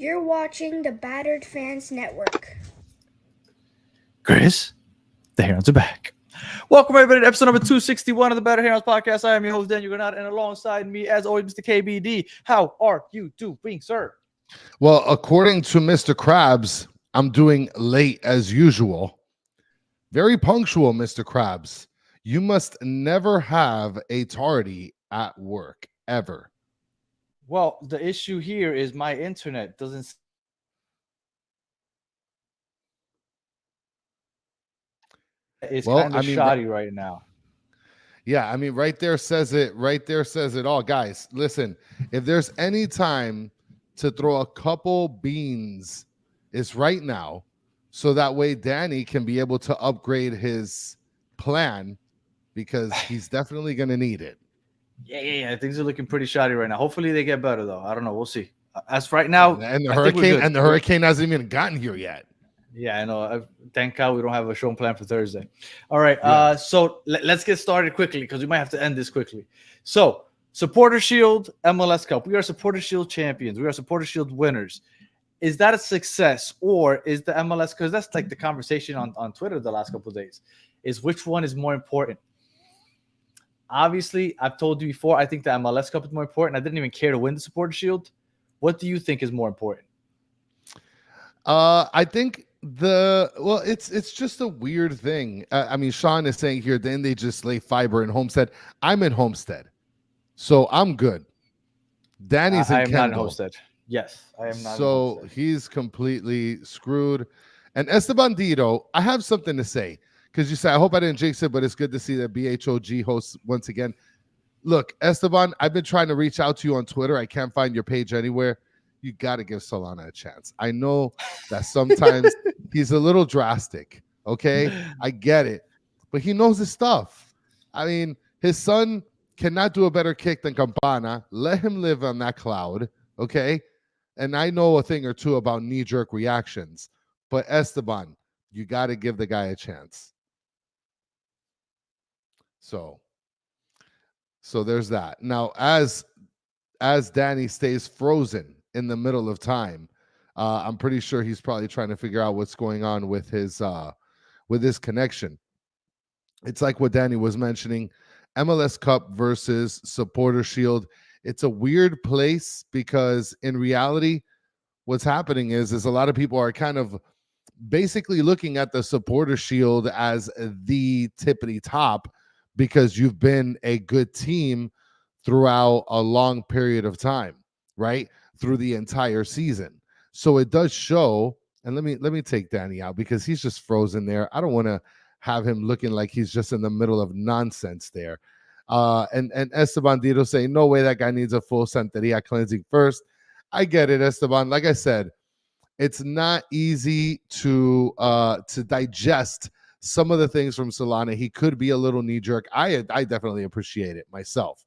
You're watching the Battered Fans Network. Chris, the Herons are back. Welcome everybody to episode number 261 of the Better Herons podcast. I am your host, Daniel Granada, and alongside me, as always, Mr. KBD. How are you doing, sir? Well, according to Mr. Krabs, I'm doing late as usual. Very punctual, Mr. Krabs. You must never have a tardy at work, ever. Well, the issue here is my internet doesn't. It's kind of shoddy right now. Yeah, I mean, right there says it. Right there says it all. Guys, listen, if there's any time to throw a couple beans, it's right now. So that way Danny can be able to upgrade his plan because he's definitely going to need it. Yeah. Things are looking pretty shoddy right now. Hopefully they get better, though. I don't know. We'll see. As right now, and the hurricane hasn't even gotten here yet. Yeah, I know. Thank God we don't have a show plan for Thursday. All right. Yeah. So let's get started quickly because we might have to end this quickly. So, Supporter Shield, MLS Cup. We are Supporter Shield champions. We are Supporter Shield winners. Is that a success, or is the MLS, because that's like the conversation on Twitter the last couple of days, is which one is more important? Obviously, I've told you before, I think the MLS Cup is more important. I didn't even care to win the Supporter Shield. What do you think is more important? I think it's just a weird thing. I mean, Sean is saying here, then they just lay fiber in Homestead. I'm in Homestead, so I'm good. Danny's in Kendall. Not in Homestead. Yes, I am not. So he's completely screwed. And Esteban Dito, I have something to say because you said, I hope I didn't jinx it, but it's good to see that BHOG hosts once again. Look, Esteban, I've been trying to reach out to you on Twitter. I can't find your page anywhere. You got to give Solana a chance. I know that sometimes he's a little drastic, okay? I get it. But he knows his stuff. I mean, his son cannot do a better kick than Campana. Let him live on that cloud, okay? And I know a thing or two about knee-jerk reactions. But Esteban, you got to give the guy a chance. So there's that. Now, as Danny stays frozen in the middle of time, I'm pretty sure he's probably trying to figure out what's going on with his connection. It's like what Danny was mentioning, MLS Cup versus Supporter Shield. It's a weird place because in reality, what's happening is a lot of people are kind of basically looking at the Supporter Shield as the tippity top because you've been a good team throughout a long period of time, right? Through the entire season. So it does show, and let me take Danny out because he's just frozen there. I don't want to have him looking like he's just in the middle of nonsense there. And Esteban Dito saying, no way that guy needs a full Santeria cleansing first. I get it, Esteban. Like I said, it's not easy to digest some of the things from Solana. He could be a little knee-jerk. I definitely appreciate it myself.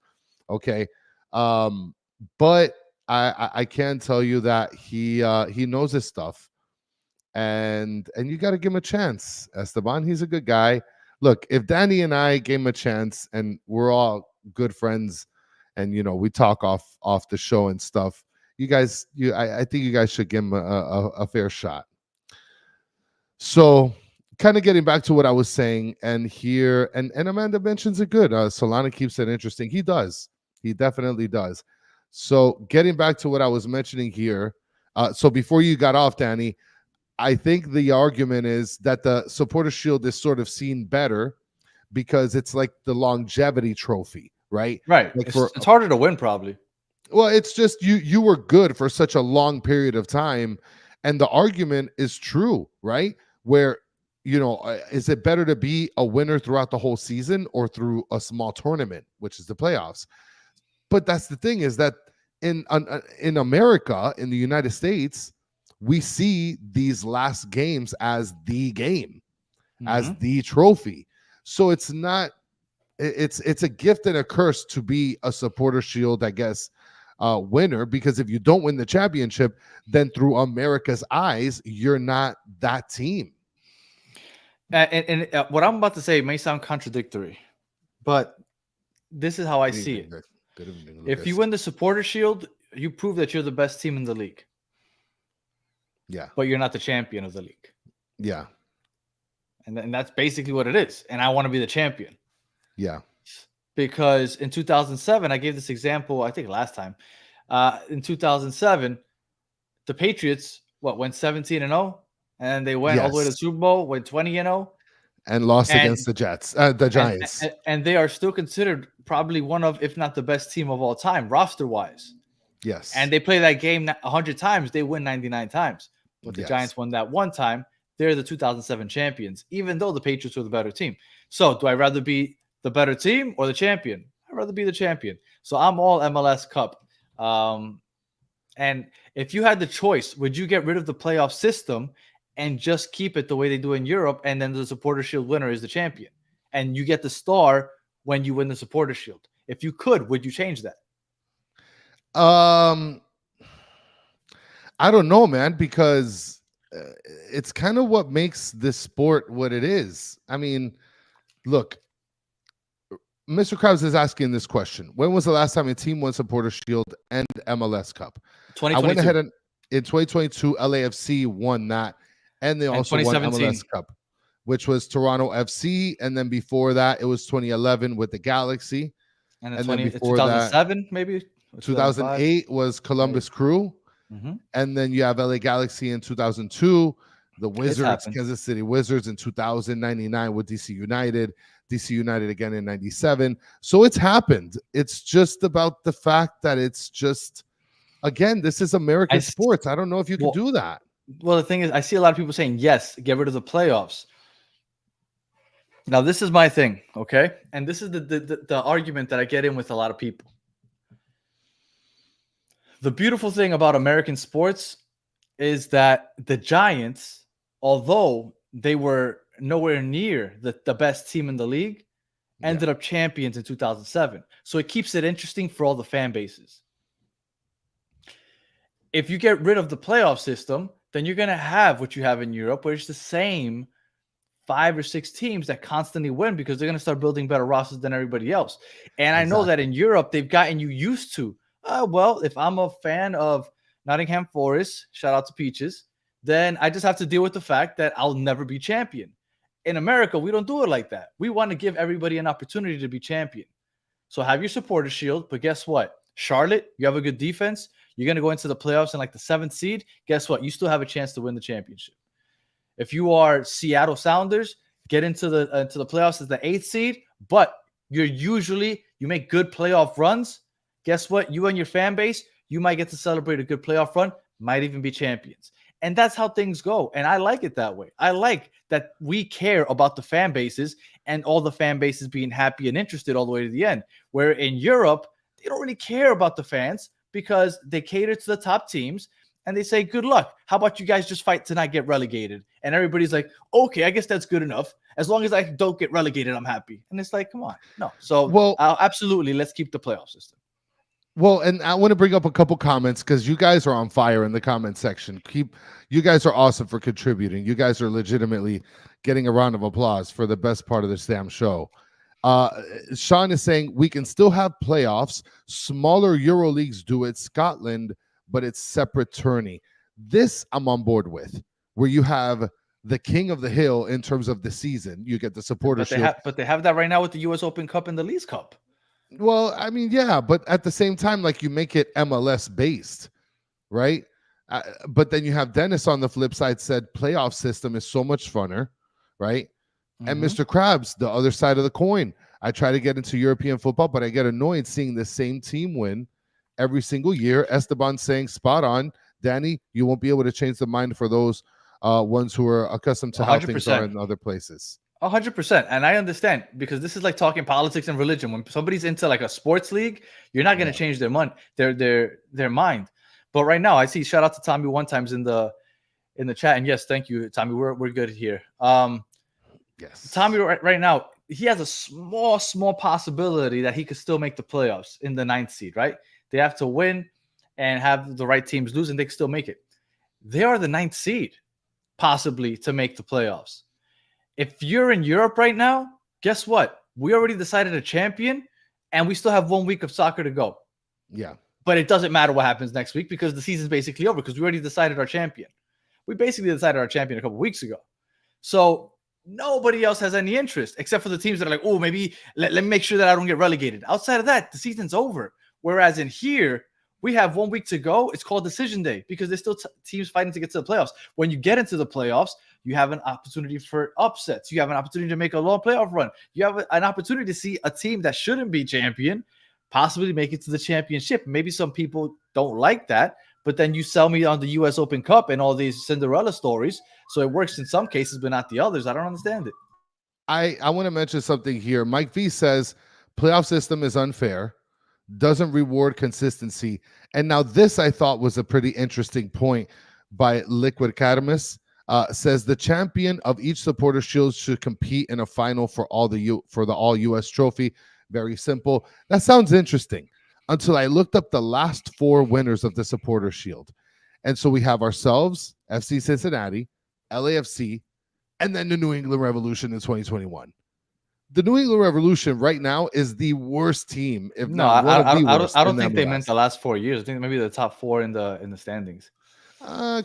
Okay. But I can tell you that he knows his stuff. And you got to give him a chance, Esteban. He's a good guy. Look, if Danny and I gave him a chance and we're all good friends and, we talk off the show and stuff, I think you guys should give him a fair shot. So kind of getting back to what I was saying and here, and Amanda mentions it good. Solana keeps it interesting. He does. He definitely does. So getting back to what I was mentioning here. So before you got off, Danny, I think the argument is that the Supporter Shield is sort of seen better because it's like the longevity trophy, right? Right. Like it's harder to win, probably. Well, it's just you were good for such a long period of time, and the argument is true, right? Where, is it better to be a winner throughout the whole season or through a small tournament, which is the playoffs? But that's the thing is that in America, in the United States, we see these last games as the game, as the trophy. So it's not, it's a gift and a curse to be a Supporter Shield, I guess, winner, because if you don't win the championship, then through America's eyes, you're not that team. And what I'm about to say may sound contradictory, but this is how I see it. If you win the Supporter Shield, you prove that you're the best team in the league. Yeah. but you're not the champion of the league. Yeah. And that's basically what it is. And I want to be the champion. Yeah. Because in 2007, I gave this example, I think last time. In 2007, the Patriots, went 17-0? And they went all the way to the Super Bowl, went 20-0. And lost And- against the Jets, the Giants. And they are still considered probably one of, if not the best team of all time, roster-wise. Yes. And they play that game 100 times. They win 99 times. But the Yes. Giants won that one time. They're the 2007 champions, even though the Patriots were the better team. So do I rather be the better team or the champion? I'd rather be the champion. So I'm all MLS Cup. And if you had the choice, would you get rid of the playoff system and just keep it the way they do in Europe, and then the Supporter Shield winner is the champion, and you get the star when you win the Supporter Shield? If you could, would you change that? I don't know, man, because it's kind of what makes this sport what it is. I mean, look, Mr. Krabs is asking this question: when was the last time a team won Supporter Shield and MLS Cup? 2022. I went ahead and in 2022, LAFC won that, and they also won MLS Cup, which was Toronto FC, and then before that, it was 2011 with the Galaxy, and then before 2007 that, maybe 2008 was Columbus Crew, and then you have LA Galaxy in 2002, the Wizards, Kansas City Wizards in 2099 with DC United again in 97. So it's happened. It's just about the fact that it's just, again, this is American sports. I don't know if you can do that. Well, the thing is, I see a lot of people saying, yes, get rid of the playoffs. Now, this is my thing, okay? And this is the argument that I get in with a lot of people. The beautiful thing about American sports is that the Giants, although they were nowhere near the best team in the league, ended up champions in 2007. So it keeps it interesting for all the fan bases. If you get rid of the playoff system, then you're going to have what you have in Europe, where it's the same 5 or 6 teams that constantly win because they're going to start building better rosters than everybody else. And I know that in Europe, they've gotten you used to, well, if I'm a fan of Nottingham Forest, shout out to Peaches, then I just have to deal with the fact that I'll never be champion. In America, we don't do it like that. We want to give everybody an opportunity to be champion. So have your Supporter Shield, but guess what? Charlotte, you have a good defense. You're going to go into the playoffs in like the 7th seed. Guess what? You still have a chance to win the championship. If you are Seattle Sounders, get into the playoffs as the 8th seed, but you make good playoff runs. Guess what? You and your fan base, you might get to celebrate a good playoff run, might even be champions. And that's how things go. And I like it that way. I like that we care about the fan bases and all the fan bases being happy and interested all the way to the end. Where in Europe, they don't really care about the fans because they cater to the top teams and they say, good luck. How about you guys just fight to not get relegated? And everybody's like, okay, I guess that's good enough. As long as I don't get relegated, I'm happy. And it's like, come on. No. So absolutely, let's keep the playoff system. Well, and I want to bring up a couple comments because you guys are on fire in the comment section. You guys are awesome for contributing. You guys are legitimately getting a round of applause for the best part of this damn show. Sean is saying we can still have playoffs. Smaller Euro leagues do it. Scotland, but it's separate tourney. This I'm on board with, where you have the king of the hill in terms of the season. You get the Supporter Shield. But they have that right now with the U.S. Open Cup and the Leagues Cup. Well, I mean, yeah, but at the same time, like you make it MLS based, right? But then you have Dennis on the flip side said playoff system is so much funner, right? And Mr. Krabs, the other side of the coin. I try to get into European football, but I get annoyed seeing the same team win every single year. Esteban saying spot on. Danny, you won't be able to change the mind for those ones who are accustomed to how 100%. things are in other places. 100%. And I understand because this is like talking politics and religion. When somebody's into like a sports league, you're not going to change their mind. But right now, I see shout out to Tommy one times in the chat. And yes, thank you, Tommy. We're good here. Yes. Tommy right now, he has a small possibility that he could still make the playoffs in the 9th seed, right? They have to win and have the right teams lose, and they can still make it. They are the 9th seed, possibly, to make the playoffs. If you're in Europe right now, guess what? We already decided a champion, and we still have 1 week of soccer to go. Yeah. But it doesn't matter what happens next week because the season's basically over because we already decided our champion. We basically decided our champion a couple weeks ago. So nobody else has any interest except for the teams that are like, oh, maybe let me make sure that I don't get relegated. Outside of that, the season's over. Whereas in here, we have 1 week to go. It's called decision day because there's still teams fighting to get to the playoffs. When you get into the playoffs, you have an opportunity for upsets. You have an opportunity to make a long playoff run. You have an opportunity to see a team that shouldn't be champion possibly make it to the championship. Maybe some people don't like that, but then you sell me on the U.S. Open Cup and all these Cinderella stories. So it works in some cases, but not the others. I don't understand it. I want to mention something here. Mike V says playoff system is unfair, doesn't reward consistency. And now this I thought was a pretty interesting point by Liquid Cadamus. Says the champion of each supporter shield should compete in a final for the all US trophy. Very simple. That sounds interesting until I looked up the last 4 winners of the supporter shield. And so we have ourselves, FC Cincinnati, LAFC, and then the New England Revolution in 2021. The New England Revolution right now is the worst team, if not one of the worst. I don't think they meant the last 4 years. I think maybe the top 4 in the standings.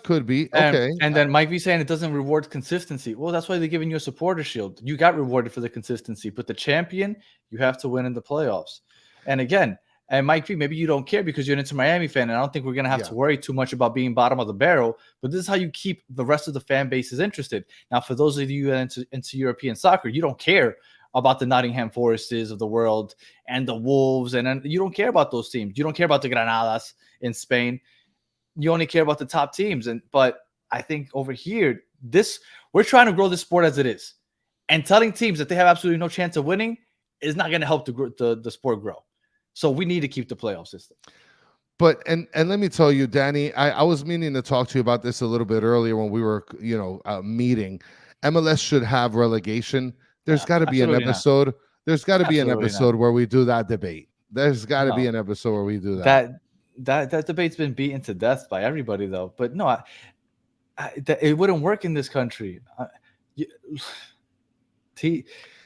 Could be. Okay. And then Mike V saying it doesn't reward consistency. Well, that's why they're giving you a supporter shield. You got rewarded for the consistency, but the champion, you have to win in the playoffs. And again, and Mike V, maybe you don't care because you're an Inter Miami fan, and I don't think we're going to have to worry too much about being bottom of the barrel, but this is how you keep the rest of the fan bases interested. Now, for those of you into European soccer, you don't care about the Nottingham Forests of the world and the Wolves, and you don't care about those teams. You don't care about the Granadas in Spain. You only care about the top teams. But I think over here, we're trying to grow the sport as it is. And telling teams that they have absolutely no chance of winning is not going to help the sport grow. So we need to keep the playoff system. But and let me tell you, Danny, I was meaning to talk to you about this a little bit earlier when we were, meeting. MLS should have relegation. There's got to be an episode. Not. There's got to be an episode where we do that debate. There's got to be an episode where we do that. That debate's been beaten to death by everybody, though. But no, it wouldn't work in this country.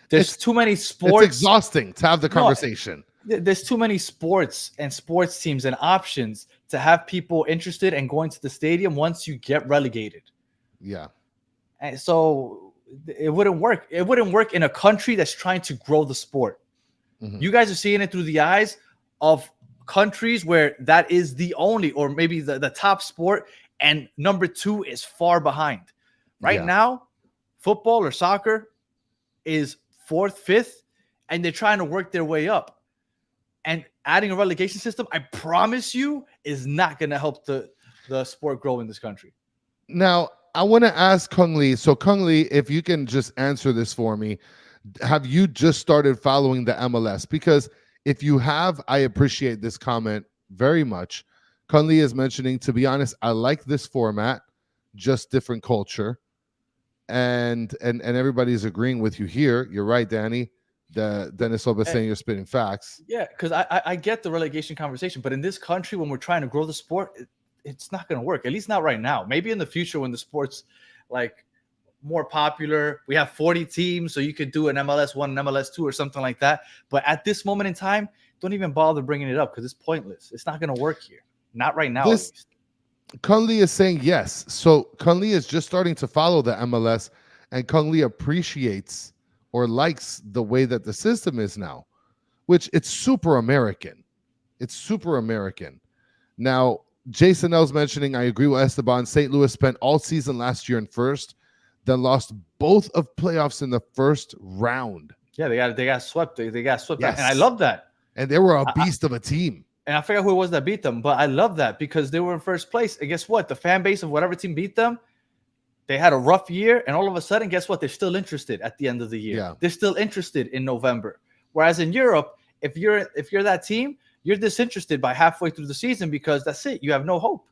There's too many sports. It's exhausting to have the conversation. There's too many sports and sports teams and options to have people interested in going to the stadium once you get relegated. Yeah. And so it wouldn't work. It wouldn't work in a country that's trying to grow the sport. Mm-hmm. You guys are seeing it through the eyes of countries where that is the only, or maybe the top sport, and number 2 is far behind. Right now, football or soccer is 4th, 5th, and they're trying to work their way up. And adding a relegation system, I promise you, is not going to help the sport grow in this country. Now, I want to ask Kung Lee. So, Kung Lee, if you can just answer this for me, have you just started following the MLS? Because if you have, I appreciate this comment very much. Kung Lee is mentioning, to be honest, I like this format, just different culture. And everybody's agreeing with you here. You're right, Danny. Dennis Oba saying you're spitting facts. Yeah, because I get the relegation conversation, but in this country, when we're trying to grow the sport, it's not going to work. At least not right now. Maybe in the future when the sport's like more popular, we have 40 teams, so you could do an MLS 1, an MLS 2, or something like that. But at this moment in time, don't even bother bringing it up because it's pointless. It's not going to work here. Not right now, at least. Kung Lee is saying yes. So Kung Lee is just starting to follow the MLS, and Kung Lee appreciates or likes the way that the system is now, which it's super American. It's super American. Now, Jason L's mentioning, I agree with Esteban. St. Louis spent all season last year in first, then lost both of playoffs in the first round. Yeah, they got swept. They got swept. Yes. And I love that. And they were a beast of a team. And I forget who it was that beat them, but I love that because they were in first place. And guess what? The fan base of whatever team beat them, they had a rough year, and all of a sudden, guess what? They're still interested at the end of the year. Yeah. They're still interested in November. Whereas in Europe, if you're that team, you're disinterested by halfway through the season because that's it. You have no hope.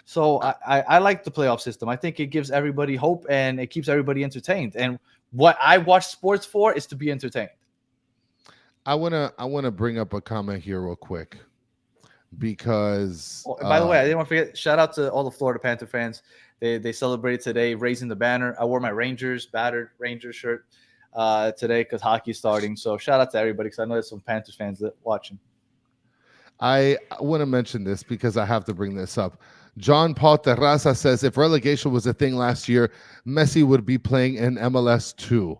So I like the playoff system. I think it gives everybody hope and it keeps everybody entertained. And what I watch sports for is to be entertained. I wanna bring up a comment here real quick because by the way, I didn't want to forget. Shout out to all the Florida Panther fans. They celebrated today, raising the banner. I wore my battered Rangers shirt today because hockey's starting. So shout out to everybody because I know there's some Panthers fans that watching. I want to mention this because I have to bring this up. John Paul Terraza says if relegation was a thing last year, Messi would be playing in MLS 2.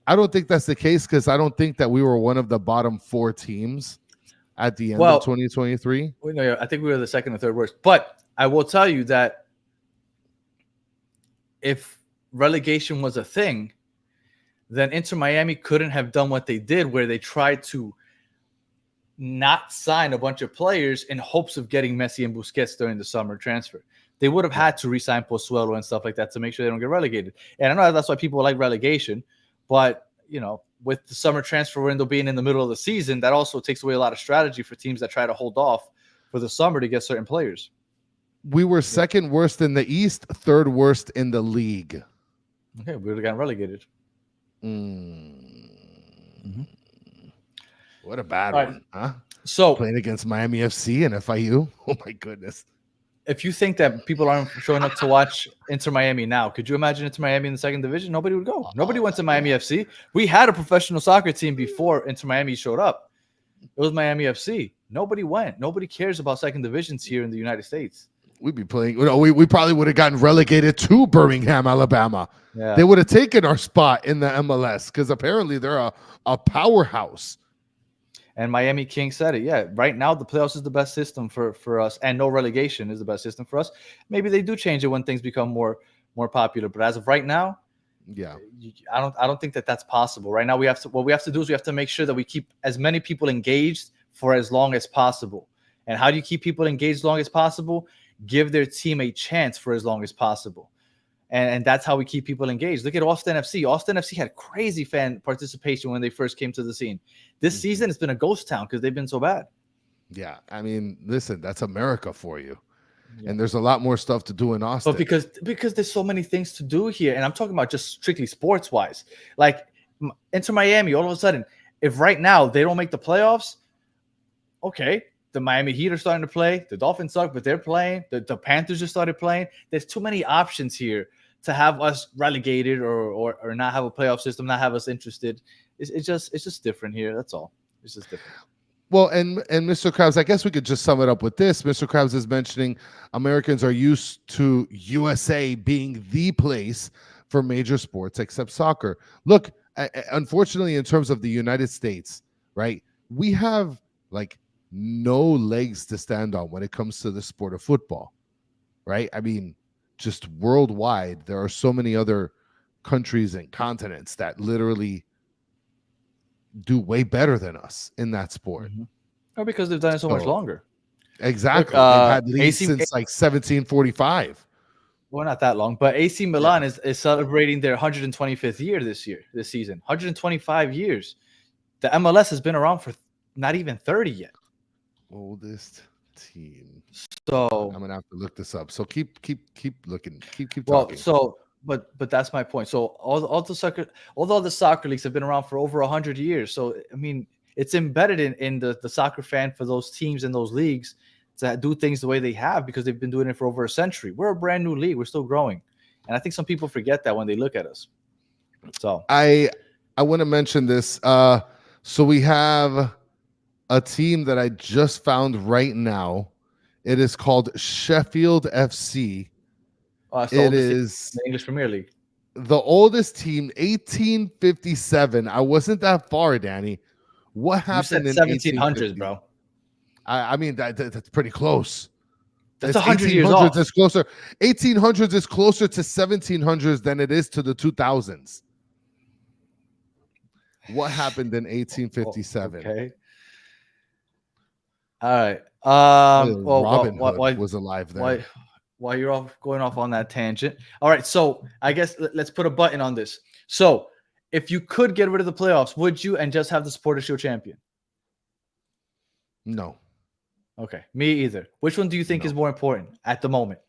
I don't think that's the case because I don't think that we were one of the bottom 4 teams at the end of 2023. I think we were the second or third worst. But I will tell you that if relegation was a thing, then Inter Miami couldn't have done what they did, where they tried to not sign a bunch of players in hopes of getting Messi and Busquets during the summer transfer. They would have had to re-sign Pozuelo and stuff like that to make sure they don't get relegated. And I know that's why people like relegation, but with the summer transfer window being in the middle of the season, that also takes away a lot of strategy for teams that try to hold off for the summer to get certain players. We were second worst in the East, third worst in the league. Okay, we would have gotten relegated. Mm-hmm. What a bad one, huh? So playing against Miami FC and FIU. Oh my goodness. If you think that people aren't showing up to watch Inter Miami now, could you imagine Inter Miami in the second division? Nobody would go. Nobody went to Miami FC. We had a professional soccer team before Inter Miami showed up. It was Miami FC. Nobody went. Nobody cares about second divisions here in the United States. We'd be playing. We probably would have gotten relegated to Birmingham, Alabama. Yeah. They would have taken our spot in the MLS because apparently they're a powerhouse. And Miami King said it. Yeah, right now the playoffs is the best system for us, and no relegation is the best system for us. Maybe they do change it when things become more popular, but as of right now, yeah, I don't think that that's possible. Right now, what we have to do is we have to make sure that we keep as many people engaged for as long as possible. And how do you keep people engaged as long as possible? Give their team a chance for as long as possible. And that's how we keep people engaged. Look at Austin FC. Austin FC had crazy fan participation when they first came to the scene. This season, it's been a ghost town because they've been so bad. Yeah, I mean, listen, that's America for you. Yeah. And there's a lot more stuff to do in Austin. But because there's so many things to do here, and I'm talking about just strictly sports-wise. Like, Inter Miami, all of a sudden, if right now they don't make the playoffs, okay, the Miami Heat are starting to play. The Dolphins suck, but they're playing. The Panthers just started playing. There's too many options here to have us relegated or not have a playoff system, not have us interested. It's just different here. That's all. It's just different. Well, and Mr. Krabs, I guess we could just sum it up with this. Mr. Krabs is mentioning Americans are used to USA being the place for major sports except soccer. Look, unfortunately, in terms of the United States, right, we have like no legs to stand on when it comes to the sport of football, right? I mean, just worldwide, there are so many other countries and continents that literally do way better than us in that sport. Or because they've done it so much longer. Exactly. They've had leads since like 1745. Well, not that long, but AC Milan is celebrating their 125th year this season. 125 years. The MLS has been around for not even 30 yet. Oldest team. So I'm gonna have to look this up. So keep looking. Keep well, talking. So but all the soccer leagues have been around for over 100 years. So I mean, it's embedded in the soccer fan for those teams and those leagues to do things the way they have because they've been doing it for over a century. We're a brand new league. We're still growing, and I think some people forget that when they look at us. So I want to mention this. So we have a team that I just found right now. It is called Sheffield FC. It is the English Premier League. The oldest team, 1857. I wasn't that far, Danny. What happened in 1700s, bro? I mean, that's pretty close. That's 100 years off. It's closer. 1800s is closer to 1700s than it is to the 2000s. What happened in 1857? Okay. All right. Robin Hood was alive then. Why you're all going off on that tangent? All right. So I guess let's put a button on this. So if you could get rid of the playoffs, would you and just have the Supporters Shield champion? No. Okay. Me either. Which one do you think is more important at the moment?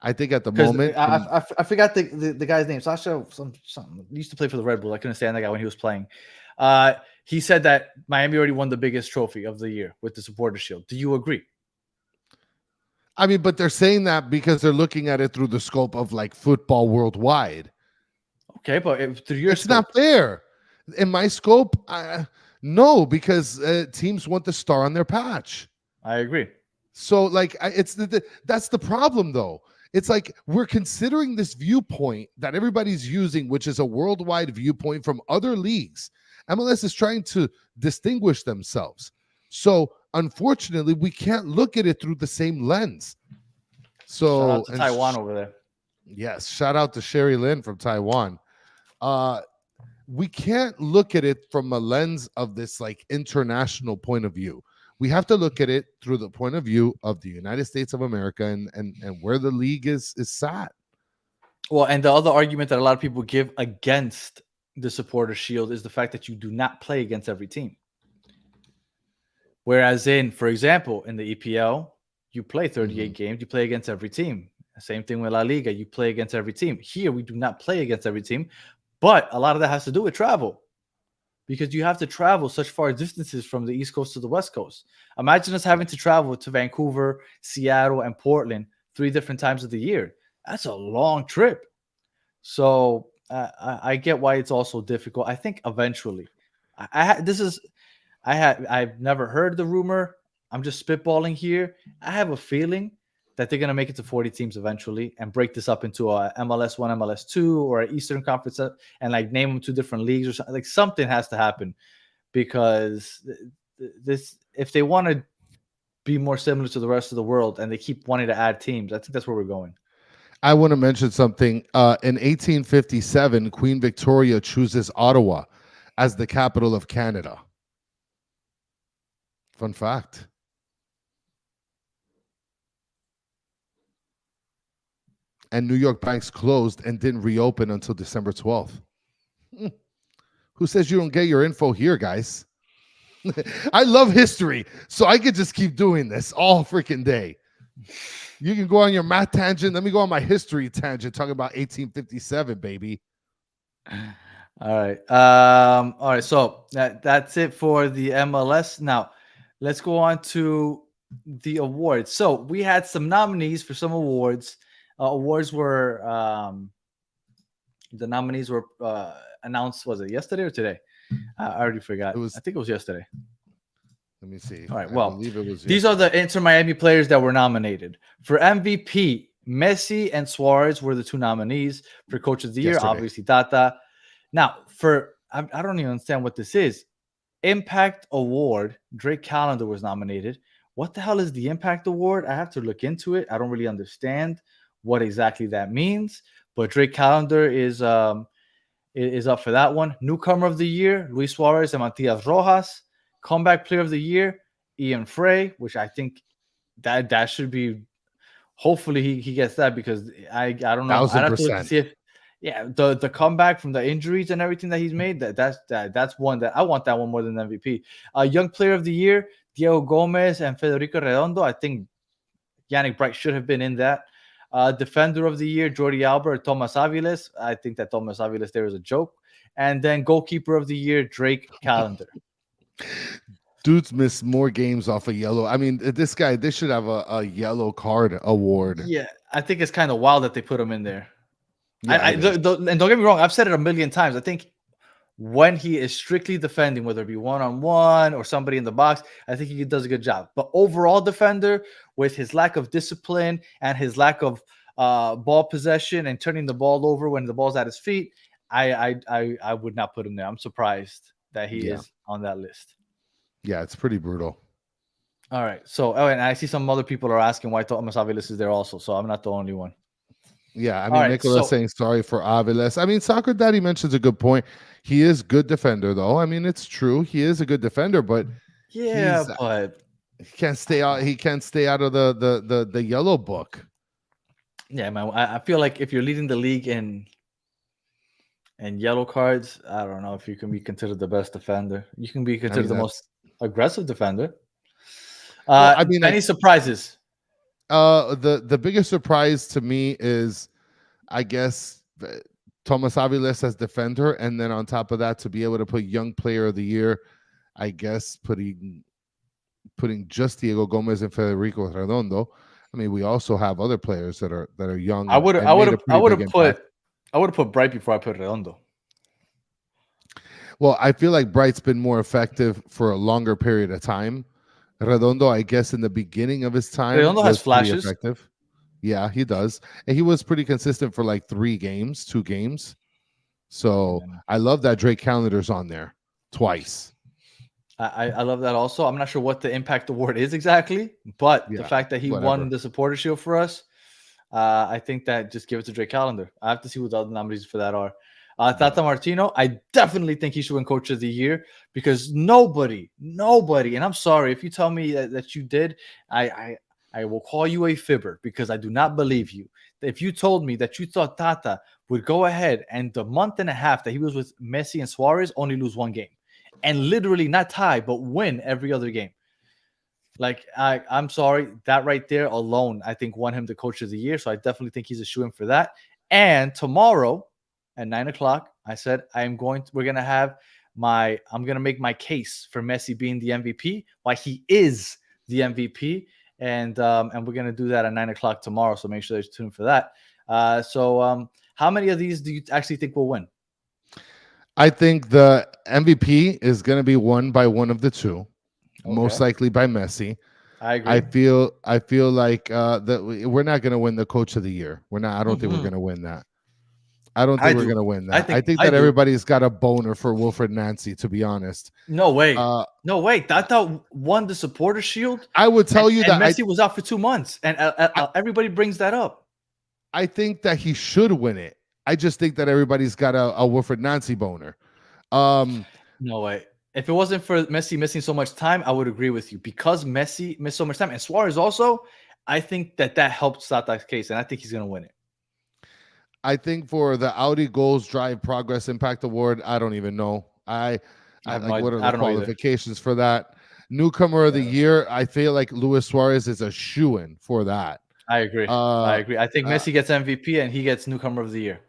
I think at the moment, I forgot the guy's name. Sasha, something. He used to play for the Red Bull. I couldn't stand that guy when he was playing. He said that Miami already won the biggest trophy of the year with the Supporters Shield. Do you agree? I mean, but they're saying that because they're looking at it through the scope of like football worldwide. Okay, but through your it's not fair. In my scope, No, because teams want the star on their patch. I agree. So like it's that's the problem though. It's like we're considering this viewpoint that everybody's using, which is a worldwide viewpoint from other leagues. MLS is trying to distinguish themselves. So unfortunately, we can't look at it through the same lens. So shout out to Taiwan over there. Yes, shout out to Sherry Lynn from Taiwan. We can't look at it from a lens of this like international point of view. We have to look at it through the point of view of the United States of America and where the league is sat. Well, and the other argument that a lot of people give against the supporter shield is the fact that you do not play against every team. Whereas for example, in the EPL, you play 38 games, you play against every team. Same thing with La Liga, you play against every team. Here, we do not play against every team, but a lot of that has to do with travel, because you have to travel such far distances from the East Coast to the West Coast. Imagine us having to travel to Vancouver, Seattle, and Portland 3 different times of the year. That's a long trip. So I get why it's also difficult. I think eventually, I've never heard the rumor. I'm just spitballing here. I have a feeling that they're going to make it to 40 teams eventually and break this up into a MLS 1, MLS 2, or an Eastern Conference, and like name them 2 different leagues or something. Like something has to happen, because this, if they want to be more similar to the rest of the world and they keep wanting to add teams, I think that's where we're going. I want to mention something. In 1857, Queen Victoria chooses Ottawa as the capital of Canada. Fun fact. And New York banks closed and didn't reopen until December 12th. Who says you don't get your info here, guys? I love history, so I could just keep doing this all freaking day. You can go on your math tangent. Let me go on my history tangent, talking about 1857, baby. All right. All right. So that's it for the MLS. Now, let's go on to the awards. So we had some nominees for some awards. Awards were the nominees were announced. Was it yesterday or today? I already forgot. I think it was yesterday. Let me see. All right. Well, I believe it was these are the Inter Miami players that were nominated for MVP. Messi and Suarez were the 2 nominees. For Coach of the Year, obviously Tata. Now, I don't even understand what this is. Impact Award, Drake Callender was nominated. What the hell is the Impact Award? I have to look into it. I don't really understand what exactly that means, but Drake Callender is up for that one. Newcomer of the Year, Luis Suarez and Matias Rojas. Comeback Player of the Year, Ian Frey, which I think that should be. Hopefully he gets that, because I don't know. I'd have to look to see if the comeback from the injuries and everything that he's made, that's one that I want, that one more than MVP. Young Player of the Year, Diego Gomez and Federico Redondo. I think Yannick Bright should have been in that. Defender of the Year, Jordi Alba or Thomas Aviles. I think that Thomas Aviles there is a joke. And then Goalkeeper of the Year, Drake Callender. Dudes miss more games off a yellow. I mean, this guy, they should have a yellow card award. Yeah, I think it's kind of wild that they put him in there. Yeah, and don't get me wrong, I've said it a million times. I think when he is strictly defending, whether it be one-on-one or somebody in the box, I think he does a good job. But overall defender, with his lack of discipline and his lack of ball possession and turning the ball over when the ball's at his feet, I would not put him there. I'm surprised that he is on that list. Yeah, it's pretty brutal. All right. So, and I see some other people are asking why Thomas Aviles is there also. So I'm not the only one. Yeah, I mean, Nicholas saying sorry for Aviles. I mean, Soccer Daddy mentions a good point. He is good defender, though. I mean, it's true. He is a good defender, but but he can't stay out. He can't stay out of the yellow book. Yeah, man. I feel like if you're leading the league in yellow cards, I don't know if you can be considered the best defender. You can be considered the most aggressive defender. Well, I mean, any surprises? The biggest surprise to me is, I guess, Thomas Aviles as defender, and then on top of that, to be able to put Young Player of the Year, I guess putting just Diego Gomez and Federico Redondo. I mean, we also have other players that are young. I would have put Bright before I put Redondo. Well, I feel like Bright's been more effective for a longer period of time. Redondo, I guess, in the beginning of his time, Redondo has was pretty flashes. effective. Yeah, he does. And he was pretty consistent for like 2 games. So I love that Drake Calendar's on there twice. I love that also. I'm not sure what the impact award is exactly, but the fact that he won the Supporter Shield for us, I think that just give it to Drake Callender. I have to see what the other nominees for that are. Tata Martino, I definitely think he should win Coach of the Year because nobody, and I'm sorry if you tell me that you did, I will call you a fibber because I do not believe you. If you told me that you thought Tata would go ahead and the month and a half that he was with Messi and Suarez only lose one game and literally not tie, but win every other game. Like, I'm sorry, that right there alone, I think won him the Coach of the Year. So I definitely think he's a shoo-in for that. And tomorrow at 9:00, I said I'm going to make my case for Messi being the MVP, why he is the MVP, and we're gonna do that at 9:00 tomorrow. So make sure you tune for that. How many of these do you actually think will win? I think the MVP is going to be won by one of the two, most likely by Messi. I agree. I feel like that we're not going to win the Coach of the Year. We're not. I don't think we're going to win that. I don't think we're going to win that. I think that everybody's got a boner for Wilfred Nancy, to be honest. No way. No way. Tata won the Supporter Shield. I would tell you that Messi was out for 2 months, and everybody brings that up. I think that he should win it. I just think that everybody's got a Wilfred Nancy boner. No way. If it wasn't for Messi missing so much time, I would agree with you. Because Messi missed so much time, and Suarez also, I think that helped Tata's case, and I think he's going to win it. I think for the Audi Goals Drive Progress Impact Award, I don't even know. I like what are the qualifications for that? Newcomer of the Year, I feel like Luis Suarez is a shoo-in for that. I agree. I think Messi gets MVP and he gets Newcomer of the Year.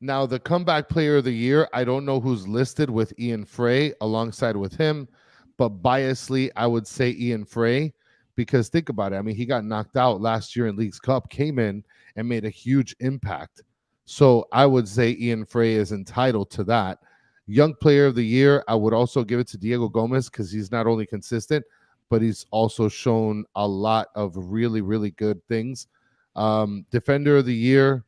Now, the Comeback Player of the Year, I don't know who's listed with Ian Frey alongside with him, but biasly, I would say Ian Frey because think about it. I mean, he got knocked out last year in Leagues Cup, came in and made a huge impact. So I would say Ian Frey is entitled to that. Young Player of the Year, I would also give it to Diego Gomez because he's not only consistent, but he's also shown a lot of really, really good things. Defender of the Year,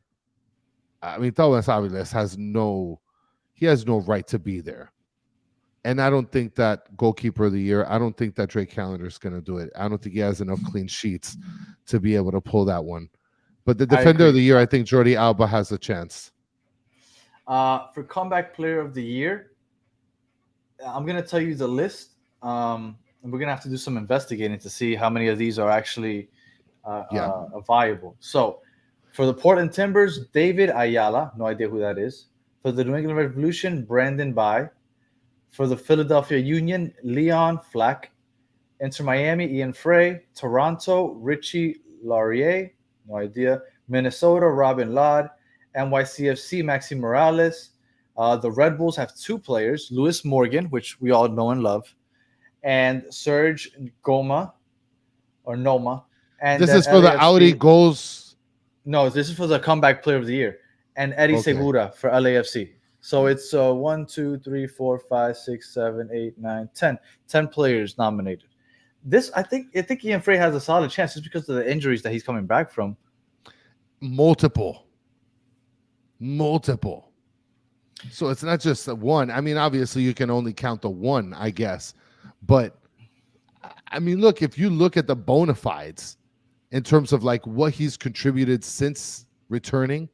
I mean, Thomas Aviles has no right to be there. And I don't think that Goalkeeper of the Year, I don't think that Drake Callender is going to do it. I don't think he has enough clean sheets to be able to pull that one. But the Defender of the Year, I think Jordi Alba has a chance. For Comeback Player of the Year, I'm going to tell you the list. And we're going to have to do some investigating to see how many of these are actually viable. So, for the Portland Timbers, David Ayala, no idea who that is. For the New England Revolution, Brandon Bai. For the Philadelphia Union, Leon Flack. Inter Miami, Ian Frey. Toronto, Richie Laurier, no idea. Minnesota, Robin Ladd. NYCFC, Maxi Morales. The Red Bulls have 2 players, Lewis Morgan, which we all know and love, and Serge Noma. And this is for the Audi Goals. No, this is for the Comeback Player of the Year. And Eddie Segura for LAFC. So it's 1, 2, 3, 4, 5, 6, 7, 8, 9, 10. 10 players nominated. This, I think Ian Frey has a solid chance just because of the injuries that he's coming back from. Multiple. So it's not just one. I mean, obviously you can only count the one, I guess. But I mean, look, if you look at the bona fides in terms of like what he's contributed since returning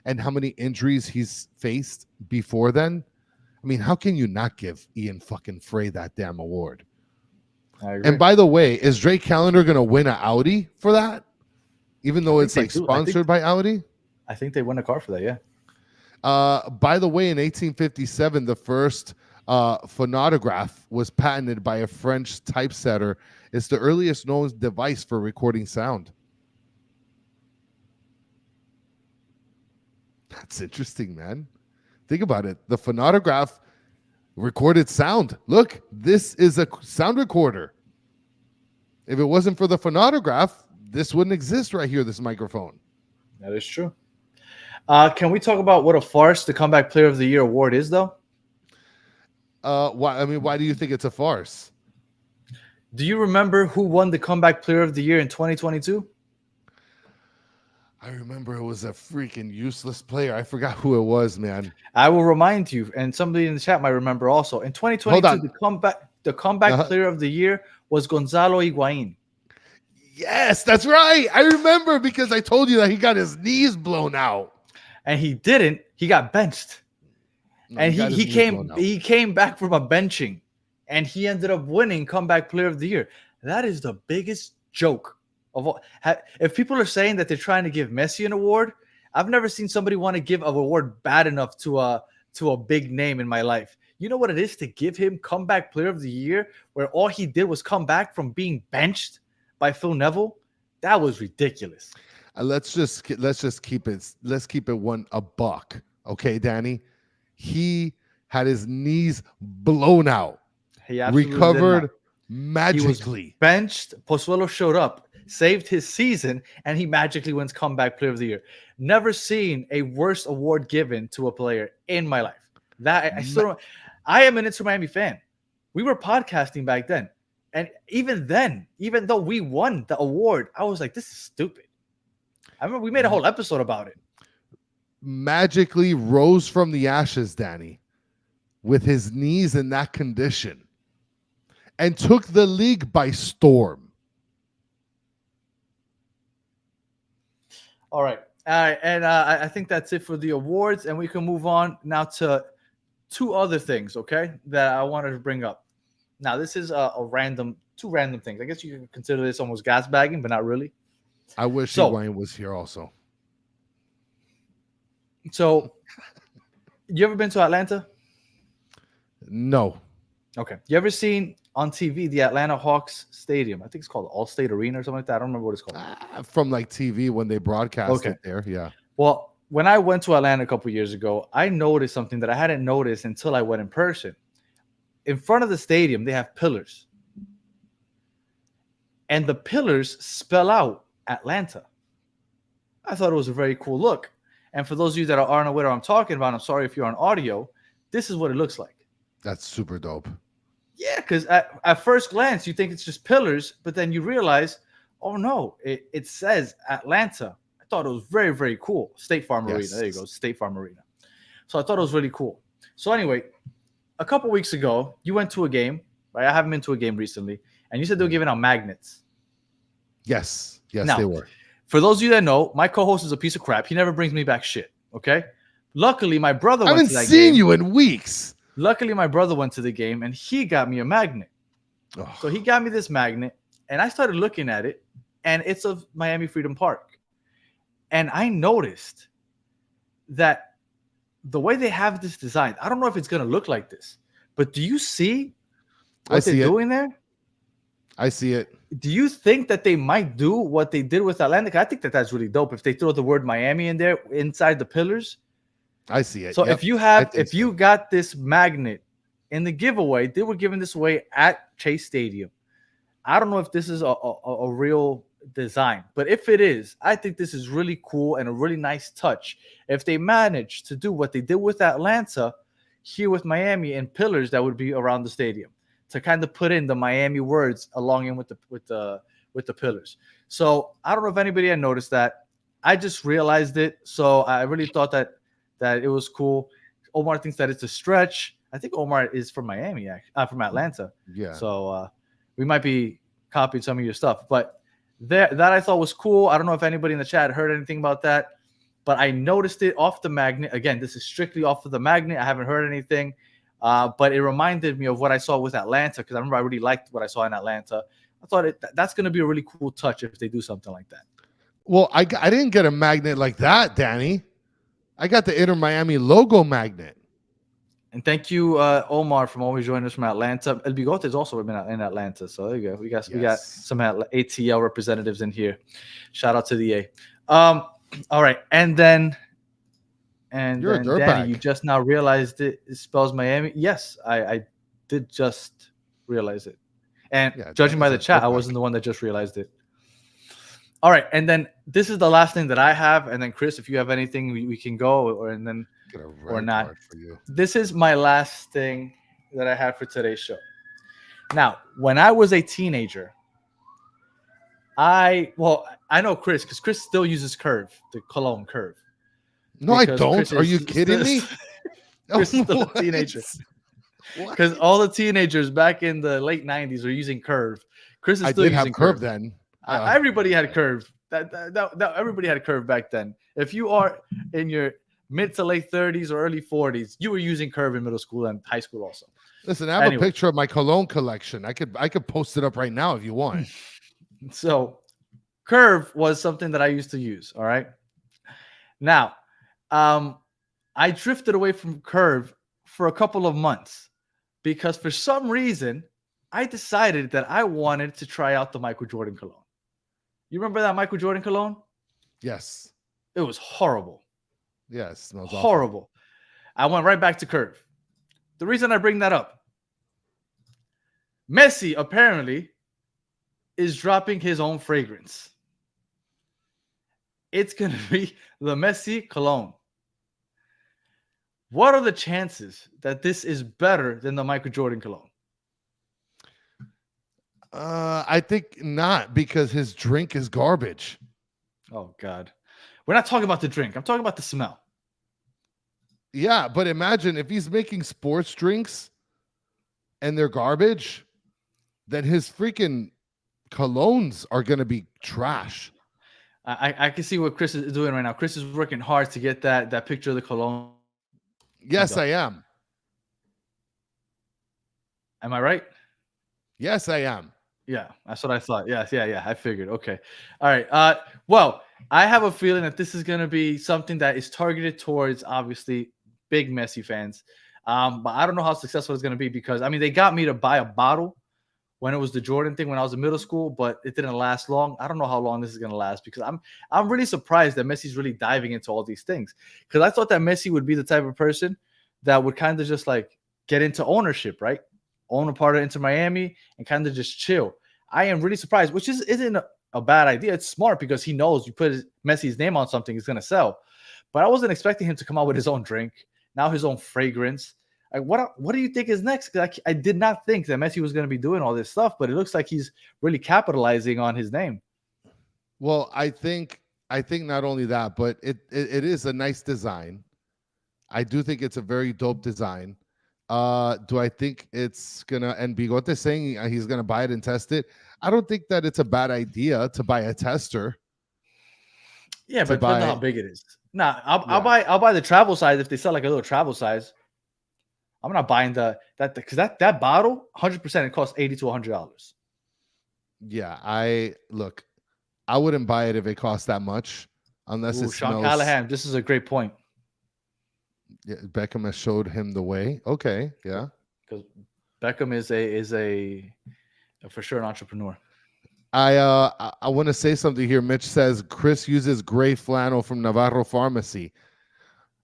and how many injuries he's faced before then, I mean, how can you not give Ian fucking Frey that damn award? I agree. And by the way, is Drake Callender going to win an Audi for that? Even though it's like sponsored by Audi? I think they win a car for that, yeah. By the way, in 1857, the first phonograph was patented by a French typesetter. It's the earliest known device for recording sound. That's interesting, man. Think about it. The phonograph recorded sound. Look, this is a sound recorder. If it wasn't for the phonograph, this wouldn't exist right here, this microphone. That is true. Can we talk about what a farce the Comeback Player of the Year award is, though? Why? I mean, why do you think it's a farce? Do you remember who won the Comeback Player of the Year in 2022? I remember it was a freaking useless player. I forgot who it was, man. I will remind you, and somebody in the chat might remember also. In Hold 2022, on. the comeback Uh-huh. player of the year was Gonzalo Higuain. Yes, that's right. I remember because I told you that he got his knees blown out. And he didn't. He got benched. No, And got his he knees came blown out. he came back from a benching, and he ended up winning comeback player of the year. That is the biggest joke of all. If people are saying that they're trying to give Messi an award, I've never seen somebody want to give an award bad enough to a big name in my life. You know what it is to give him comeback player of the year, where all he did was come back from being benched by Phil Neville? That was ridiculous. Let's just keep it a buck, okay, Danny? He had his knees blown out, He absolutely did recovered not. He was magically. benched. Pozuelo showed up, saved his season, and he magically wins comeback player of the year. Never seen a worse award given to a player in my life. That I still don't. I am an Inter Miami fan. We were podcasting back then, and even then, even though we won the award, I was like, "This is stupid." I remember we made a whole episode about it. Magically rose from the ashes, Danny, with his knees in that condition, and took the league by storm. All right, and I think that's it for the awards, and we can move on now to two other things, okay, that I wanted to bring up. Now, this is two random things. I guess you can consider this almost gas bagging, but not really. I wish So- Higuain was here also. So, you ever been to Atlanta? No. Okay. You ever seen on TV the Atlanta Hawks Stadium? I think it's called Allstate Arena or something like that. I don't remember what it's called. From like TV when they broadcast Okay. it there. Yeah. Well, when I went to Atlanta a couple years ago, I noticed something that I hadn't noticed until I went in person. In front of the stadium, they have pillars. And the pillars spell out Atlanta. I thought it was a very cool look. And for those of you that aren't aware of what I'm talking about, I'm sorry if you're on audio, this is what it looks like. That's super dope. Yeah, because at first glance, you think it's just pillars, but then you realize, oh no, it says Atlanta. I thought it was very, very cool. State Farm Arena. There you go, State Farm Arena. So I thought it was really cool. So anyway, a couple weeks ago, you went to a game, right? I haven't been to a game recently, and you said they were giving out magnets. Yes. Yes, Now, they were. For those of you that know, my co-host is a piece of crap. He never brings me back shit, okay? Luckily, my brother I went haven't to that seen game. you in weeks. Luckily, my brother went to the game, and he got me a magnet. Oh, So he got me this magnet, and I started looking at it, and it's of Miami Freedom Park. And I noticed that the way they have this design, I don't know if it's going to look like this, but do you see what they're doing there? I see it. Do you think that they might do what they did with Atlanta? I think that that's really dope if they throw the word Miami in there inside the pillars. I see it. So Yep. if you got this magnet in the giveaway, they were giving this away at Chase Stadium. I don't know if this is a real design, but if it is, I think this is really cool and a really nice touch. If they manage to do what they did with Atlanta here with Miami and pillars that would be around the stadium to kind of put in the Miami words along in with the pillars. So I don't know if anybody had noticed that. I just realized it, so I really thought that it was cool. Omar thinks that it's a stretch. I think Omar is from Miami, from Atlanta. Yeah. So we might be copying some of your stuff, but that I thought was cool. I don't know if anybody in the chat heard anything about that, but I noticed it off the magnet. Again, this is strictly off of the magnet. I haven't heard anything, but it reminded me of what I saw with Atlanta because I remember I really liked what I saw in Atlanta. I thought that's going to be a really cool touch if they do something like that. Well, I didn't get a magnet like that, Danny. I got the Inter Miami logo magnet. And thank you, Omar, from always joining us from Atlanta. El Bigote has also been in Atlanta, so there you go. We got some ATL representatives in here. Shout out to the A. All right, and then Danny, you just now realized it spells Miami. Yes, I did just realize it, and judging by the chat, I wasn't the one that just realized it. All right, and then this is the last thing that I have, and then Chris, if you have anything, we can go, or not. For you. This is my last thing that I had for today's show. Now, when I was a teenager, I know Chris, because Chris still uses Curve, the Cologne Curve. No, I Because don't. Are you kidding me? Chris is still a What? teenager. What? Because all the teenagers back in the late 90s were using Curve. Chris is I still did using have Curve then. Everybody had Curve. Everybody had Curve back then. If you are in your mid to late 30s or early 40s, you were using Curve in middle school and high school also. Listen, I have a picture of my Cologne collection. I could post it up right now if you want. So Curve was something that I used to use. All right. Now, I drifted away from Curve for a couple of months because for some reason I decided that I wanted to try out the Michael Jordan cologne. You remember that Michael Jordan cologne? Yes. It was horrible. Yes, smells horrible. Awful. I went right back to Curve. The reason I bring that up, Messi apparently is dropping his own fragrance. It's going to be the Messi cologne. What are the chances that this is better than the Michael Jordan cologne? I think not, because his drink is garbage. Oh, God. We're not talking about the drink. I'm talking about the smell. Yeah, but imagine if he's making sports drinks and they're garbage, then his freaking colognes are going to be trash. I can see what Chris is doing right now. Chris is working hard to get that picture of the cologne. Yes, I am. Am I right? Yes, I am. Yeah, that's what I thought. Yeah. I figured. Okay. All right. Well, I have a feeling that this is going to be something that is targeted towards obviously big Messi fans. But I don't know how successful it's going to be because, I mean, they got me to buy a bottle when it was the Jordan thing when I was in middle school, but it didn't last long. I don't know how long this is going to last because I'm really surprised that Messi's really diving into all these things, because I thought that Messi would be the type of person that would kind of just like get into ownership, right? Own a part of Inter Miami and kind of just chill. I am really surprised, which isn't a bad idea. It's smart because he knows you put Messi's name on something, it's going to sell. But I wasn't expecting him to come out with his own drink, now his own fragrance. Like, what do you think is next? Because I did not think that Messi was going to be doing all this stuff, but it looks like he's really capitalizing on his name. Well, I think not only that, but it is a nice design. I do think it's a very dope design. Do I think it's gonna, and Bigote saying he's gonna buy it and test it? I don't think that it's a bad idea to buy a tester. Yeah, but depends on how big it is. Nah, I'll buy the travel size if they sell like a little travel size. I'm not buying because that bottle, 100%, it costs $80 to $100. Yeah, I wouldn't buy it if it costs that much, unless it Sean smells. Callahan, this is a great point. Yeah, Beckham has showed him the way. Okay, yeah, because Beckham is a for sure an entrepreneur. I want to say something here. Mitch says Chris uses gray flannel from Navarro Pharmacy.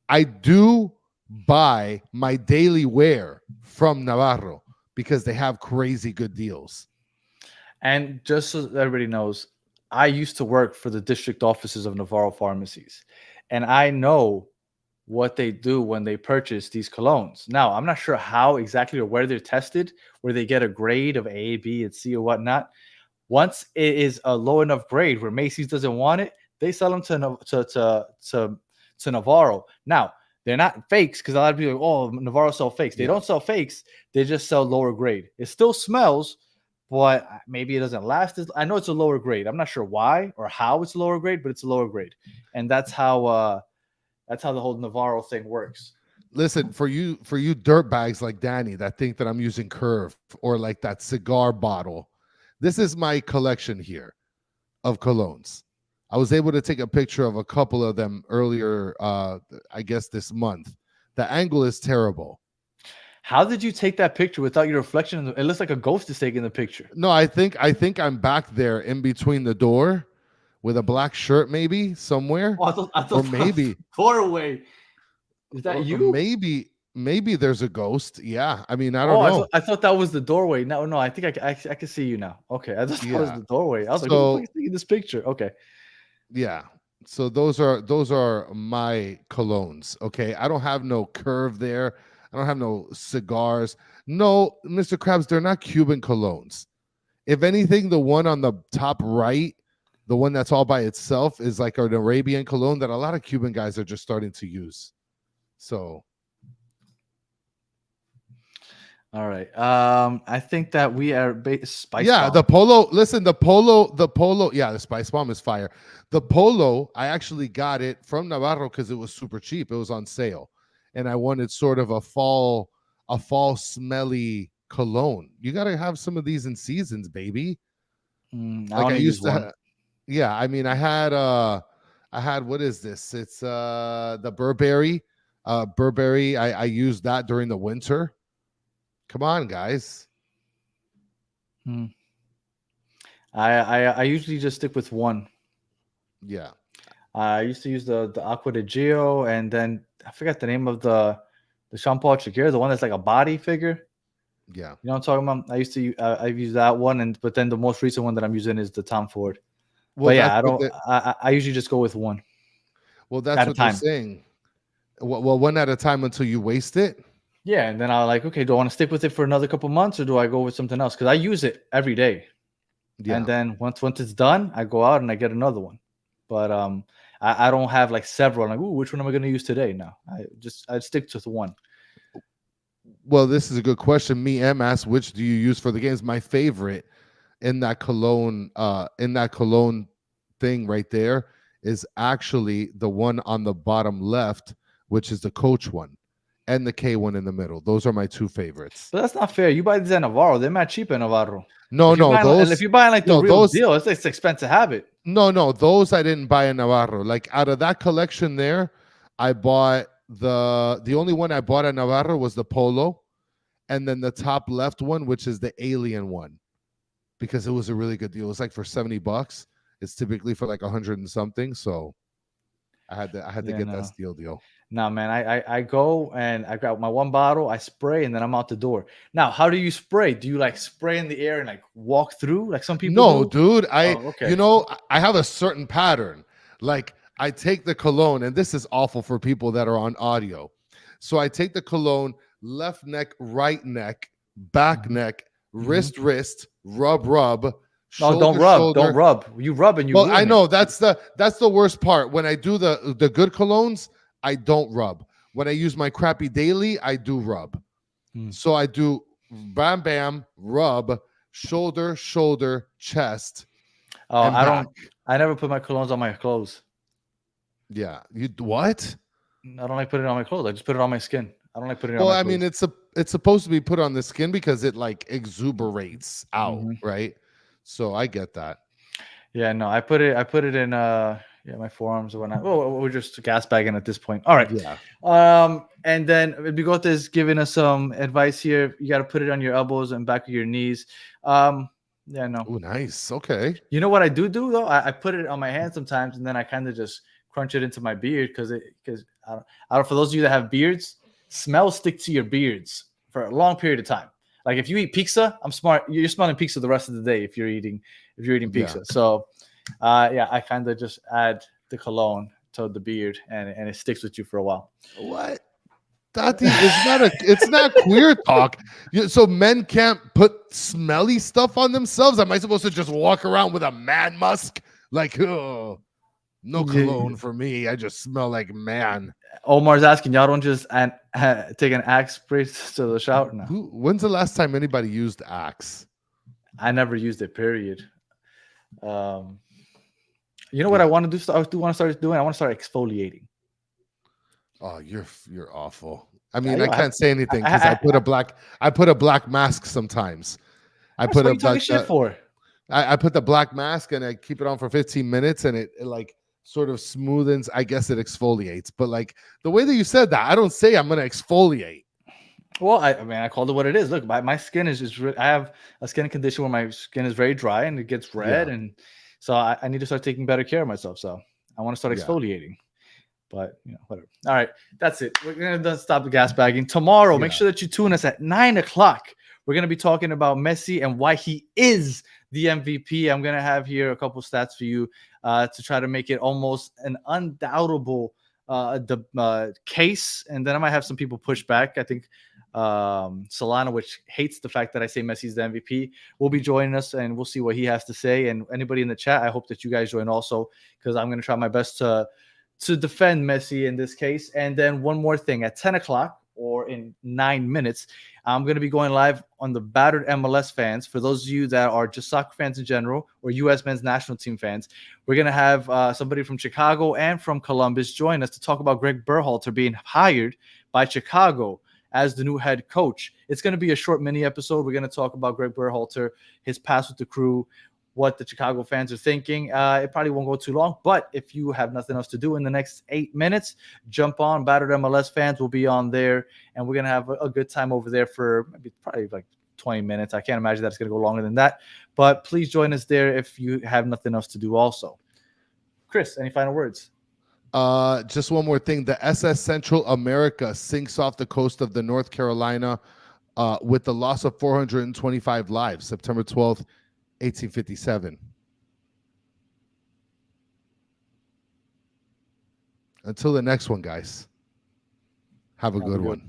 I do buy my daily wear from Navarro because they have crazy good deals. And just so everybody knows, I used to work for the district offices of Navarro Pharmacies, and I know what they do when they purchase these colognes. Now, I'm not sure how exactly or where they're tested, where they get a grade of A, B, and C or whatnot. Once it is a low enough grade where Macy's doesn't want it, they sell them to Navarro. Now, they're not fakes, because a lot of people are like, oh, Navarro sell fakes. They don't sell fakes. They just sell lower grade. It still smells, but maybe it doesn't last. I know it's a lower grade. I'm not sure why or how it's a lower grade, but it's a lower grade. And that's how the whole Navarro thing works. Listen, for you dirtbags like Danny that think that I'm using Curve or like that cigar bottle, this is my collection here of colognes. I was able to take a picture of a couple of them earlier, I guess this month. The angle is terrible. How did you take that picture without your reflection? It looks like a ghost is taking the picture. No, I think I'm back there in between the door with a black shirt, maybe somewhere. Oh, I thought or maybe doorway. Is that you? Maybe there's a ghost. Yeah, I mean, I don't know. I thought that was the doorway. No, I think I can see you now. Okay, I thought that was the doorway. I was like, who's taking this picture? Okay. Yeah. So those are my colognes. Okay. I don't have no Curve there. I don't have no cigars. No, Mr. Krabs, they're not Cuban colognes. If anything, the one on the top right, the one that's all by itself, is like an Arabian cologne that a lot of Cuban guys are just starting to use. So, All right. I think that we are Spice yeah, Bomb. the Polo. Listen, the Polo. Yeah, the Spice Bomb is fire. The Polo, I actually got it from Navarro because it was super cheap. It was on sale, and I wanted sort of a fall smelly cologne. You got to have some of these in seasons, baby. I Like I only used use to. one. Yeah, I mean, I had what is this? It's the Burberry. Burberry. I used that during the winter. Come on, guys. I usually just stick with one. Yeah. I used to use the Aqua de Gio, and then I forgot the name of the Jean Paul Chiquer, the one that's like a body figure. Yeah. You know what I'm talking about? I used to I've used that one, but then the most recent one that I'm using is the Tom Ford. Well, But yeah, that's I what don't. I usually just go with one that's at a what they're time. saying. Well, one at a time until you waste it. Yeah, and then I like, okay, do I want to stick with it for another couple months, or do I go with something else? Because I use it every day. Yeah. And then once it's done, I go out and I get another one. But I don't have like several. I'm like, ooh, which one am I going to use today? No, I stick to the one. Well, this is a good question. Me, M asked, which do you use for the games? My favorite in that cologne thing right there is actually the one on the bottom left, which is the Coach one, and the K one in the middle. Those are my two favorites. But that's not fair. You buy these at Navarro, they're not cheap at Navarro. No, if you're no, buying, those. if you're buying like the no, real those, deal, it's expensive habit. No, those I didn't buy in Navarro. Like out of that collection there, I bought the only one I bought at Navarro was the Polo, and then the top left one, which is the Alien one, because it was a really good deal. It was like for $70. It's typically for like 100 and something. So I had to get that deal. No, man, I go and I got my one bottle, I spray, and then I'm out the door. Now, how do you spray? Do you like spray in the air and like walk through like some people No, do? dude. Okay. I have a certain pattern. Like I take the cologne, and this is awful for people that are on audio. So I take the cologne, left neck, right neck, back neck, wrist, rub. No, don't rub. Don't rub. You rub and you. Well, I know that's the worst part. When I do the good colognes, I don't rub. When I use my crappy daily, I do rub. So I do bam, bam, rub, shoulder, chest. Oh, and back. I never put my colognes on my clothes. Yeah, you what? I don't like putting it on my clothes. I just put it on my skin. I don't like putting it on Well, my I clothes. mean, it's supposed to be put on the skin because it like exuberates out, right? So I get that. Yeah, no, I put it in my forearms when we're just gas bagging at this point. All right. Yeah. And then Bigote is giving us some advice here. You got to put it on your elbows and back of your knees. Yeah, no. Oh, nice. Okay. You know what I do though? I put it on my hand sometimes, and then I kind of just crunch it into my beard because I don't. For those of you that have beards, smells stick to your beards for a long period of time. Like if you eat pizza, I'm smart. You're smelling pizza the rest of the day if you're eating pizza. Yeah. So, I kind of just add the cologne to the beard, and it sticks with you for a while. What? Tati, it's not queer talk. So men can't put smelly stuff on themselves? Am I supposed to just walk around with a man musk? Like, oh, no cologne for me. I just smell like man. Omar's asking, y'all don't just take an Axe spray to the shower? No. When's the last time anybody used Axe? I never used it, period. You know what I want to do? I do want to start doing? I want to start exfoliating. Oh, you're awful. I mean, I can't say anything because I put a black mask sometimes. I put a black shit for. I put the black mask and I keep it on for 15 minutes and it like sort of smoothens. I guess it exfoliates, but like the way that you said that, I don't say I'm gonna exfoliate. Well, I mean, I called it what it is. Look, my skin is just. I have a skin condition where my skin is very dry and it gets red, and so I need to start taking better care of myself. So I want to start exfoliating. But whatever. All right, that's it. We're gonna stop the gas bagging tomorrow. Make sure that you tune us at 9:00. We're gonna be talking about Messi and why he is the MVP. I'm gonna have here a couple stats for you to try to make it almost an undoubtable the case, and then I might have some people push back. I think Solana, which hates the fact that I say Messi's the MVP, will be joining us, and we'll see what he has to say. And anybody in the chat, I hope that you guys join also, because I'm going to try my best to defend Messi in this case. And then one more thing, at 10 o'clock or in 9 minutes, I'm going to be going live on the Battered MLS fans. For those of you that are just soccer fans in general or U.S. men's national team fans, we're going to have somebody from Chicago and from Columbus join us to talk about Greg Berhalter being hired by Chicago as the new head coach. It's going to be a short mini episode. We're going to talk about Greg Berhalter, his past with the Crew, what the Chicago fans are thinking. It probably won't go too long, but if you have nothing else to do in the next 8 minutes, jump on. Battered MLS fans will be on there, and we're going to have a good time over there for probably like 20 minutes. I can't imagine that's going to go longer than that, but please join us there if you have nothing else to do also. Chris, any final words? Just one more thing. The SS Central America sinks off the coast of the North Carolina with the loss of 425 lives, September 12th, 1857. Until the next one, guys. Have a good one.